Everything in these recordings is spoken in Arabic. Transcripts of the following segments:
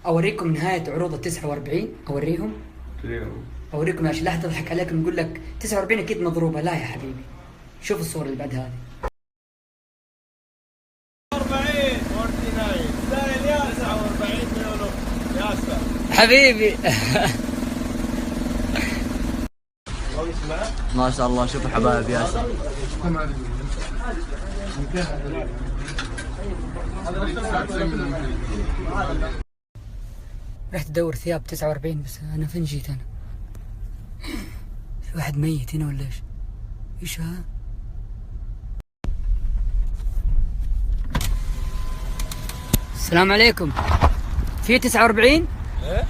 اوريكم نهايه عروض ال 49. اوريكم عشان لا احد يضحك عليكم يقول لك 49 اكيد مضروبه. لا يا حبيبي، شوف الصوره اللي بعد هذه. 49 49 يا 49 مليون ياسر حبيبي. ما شاء الله. شوفوا حبايب ياسر. رحت ادور ثياب 49 بس انا فين جيت انا؟ في واحد ميت هنا ولا ايش؟ ايش ها؟ السلام عليكم. في 49؟ ايه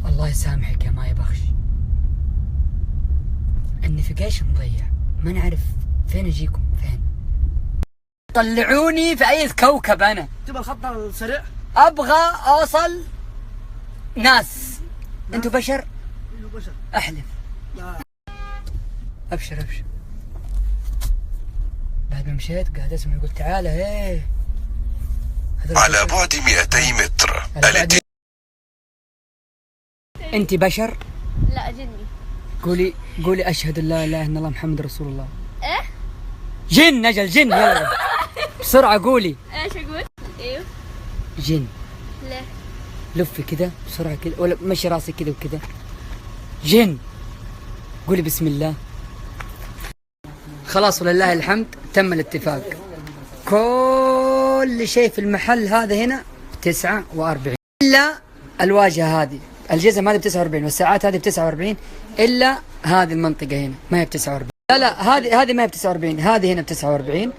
الله يسامحك يا ماي بخش. النافيجيشن مضيع، ما نعرف فين اجيكم فين. طلعوني في اي كوكب انا. تبغى الخط السريع؟ ابغى اوصل ناس. انتوا بشر؟ بشر. احلف. ابشر ابشر. بعد ما مشيت قاعد اسمع يقول تعال هيه. على بعد 200 متر. انت بشر؟ لا جني. قولي اشهد ان لا اله الا الله محمد رسول الله. ايه؟ جن اجل جن يلا بسرعة قولي. ايش اقول؟ ايوه جن. ليه؟ لفي كذا بسرعة كذا ولا مشي راسك كذا وكذا. جن. قولي بسم الله. خلاص ولله الحمد تم الاتفاق. كل شيء في المحل هذا هنا 49 إلا الواجهة هذه. الجزم هذه ب 49 والساعات هذه ب 49 إلا هذه المنطقة هنا ما هي ب 49. لا هذه ما هي ب 49، هذه هنا ب 49.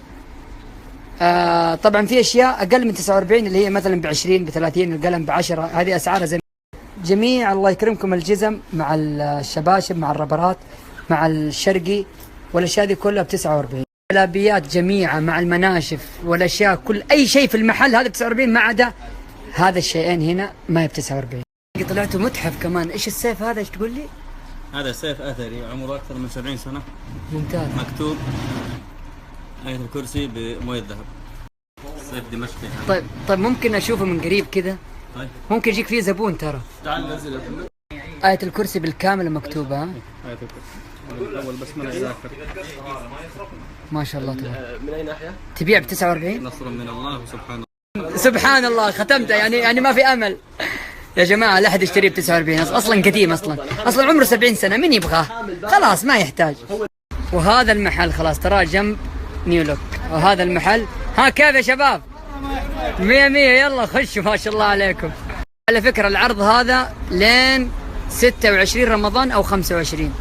طبعا في اشياء اقل من 49 اللي هي مثلا ب 20 ب 30 القلم ب 10. هذه اسعارها زي جميع الله يكرمكم الجزم مع الشباشب مع الربرات مع الشرقي والاشياء دي كلها ب 49. الجلابيات جميعها مع المناشف والاشياء كل اي شيء في المحل هذا ب 49 ما عدا هذا الشيئين هنا ما هي ب 49. طلعتوا متحف كمان. ايش السيف هذا؟ ايش تقول لي؟ هذا سيف اثري عمره اكثر من 70 سنه. ممتاز. مكتوب آية الكرسي بمويه ذهب. سيف دمشقي. طيب ممكن اشوفه من قريب كذا؟ طيب ممكن يجيك فيه زبون ترى. تعال نزل. آية الكرسي بالكامل مكتوبة ها؟ آية الكرسي اول بس من الذاكر. ما شاء الله تبارك. من اي ناحيه؟ تبيع ب 49؟ نصر من الله وسبحان الله. سبحان الله ختمته يعني ما في امل. يا جماعة لا أحد يشتريه ب 49 أصلا قديم أصلا عمره 70 سنة مين يبغاه؟ خلاص ما يحتاج. وهذا المحل خلاص تراه جنب نيو لوك. وهذا المحل ها كيف يا شباب؟ 100 100 يلا خشوا ما شاء الله عليكم. على فكرة العرض هذا لين 26 رمضان أو 25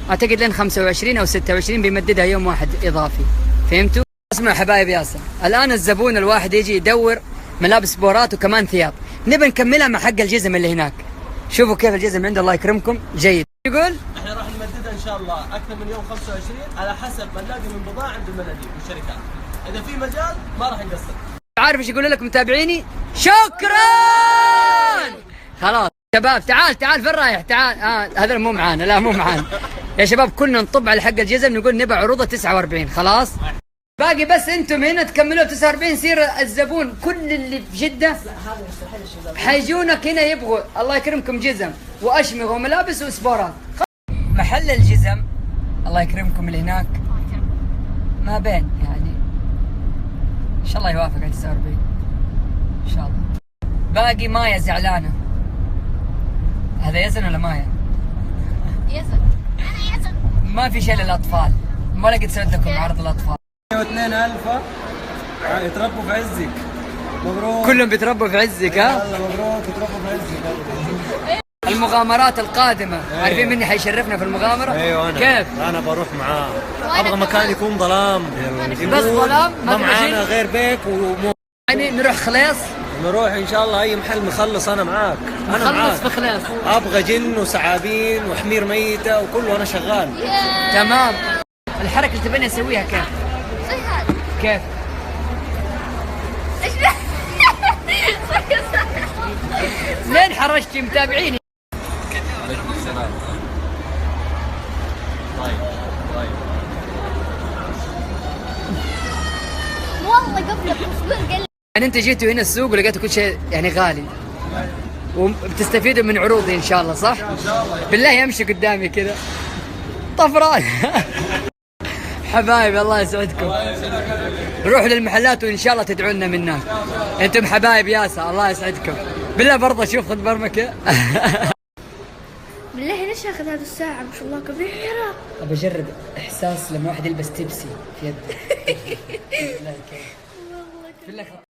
أعتقد لين 25 أو 26 بيمددها يوم واحد إضافي. فهمتوا؟ اسمعوا حبايب ياسر، الآن الزبون الواحد يجي يدور ملابس بورات وكمان ثياب. نبي نكملها مع حق الجزم اللي هناك. شوفوا كيف الجزم عنده الله يكرمكم جيد. يقول احنا راح نمددها ان شاء الله اكثر من يوم 25 على حسب ما نلاقي من بضاعه عند المناديب والشركات. اذا في مجال ما راح نقصر. عارف ايش يقول لك متابعيني؟ شكرا. خلاص شباب تعال فين رايح؟ تعال هذا مو معانا. لا مو معانا يا شباب. كلنا نطب على حق الجزم نقول نبى عروضه 49 خلاص. باقي بس انتم هنا تكملوا ب 49 يصير الزبون كل اللي في جده حيجونك هنا يبغوا الله يكرمكم جزم واشمغه وملابس وسبورات. محل الجزم الله يكرمكم اللي هناك ما بين يعني ان شاء الله يوافق على 49 ان شاء الله. باقي مايا زعلانه. هذا يزن ولا مايا؟ يزن. انا يزن. ما في شيء للاطفال. ما لقيت سويت لكم عرض الاطفال. 102,000 يتربوا في عزك. مبروك. كلهم بيتربوا في عزك ها؟ يلا مبروك يتربوا في عزك. المغامرات القادمة. عارفين مني حيشرفنا في المغامرة؟ ايوه انا كيف؟ انا بروح معاه. ابغى مكان يكون ظلام. بس ظلام ما معانا غير بيك يعني نروح خليص. نروح ان شاء الله اي محل مخلص. انا معاك. انا معاك. نخلص في خليص. ابغى جن وسعابين وحمير ميته وكله وانا شغال. تمام. الحركة اللي تبيني اسويها كيف؟ زي هذا. كيف؟ ايش حرشتي متابعيني. عليكم السلام. طيب والله قبل بأسبوع قال لي يعني انت جيتوا هنا السوق ولقيتوا كل شيء يعني غالي وبتستفيدوا من عروضي ان شاء الله، صح؟ بالله امشي قدامي كذا طفران. حبايب الله يسعدكم، روحوا للمحلات وان شاء الله تدعوا لنا من هناك. انتم حبايب ياسا، الله يسعدكم. بالله برضه شوف خذ برمكه. بالله ليش اخذ هذه الساعة ما شاء الله كبيرة. ابى اجرب احساس لما واحد يلبس تبسي في يده. بالله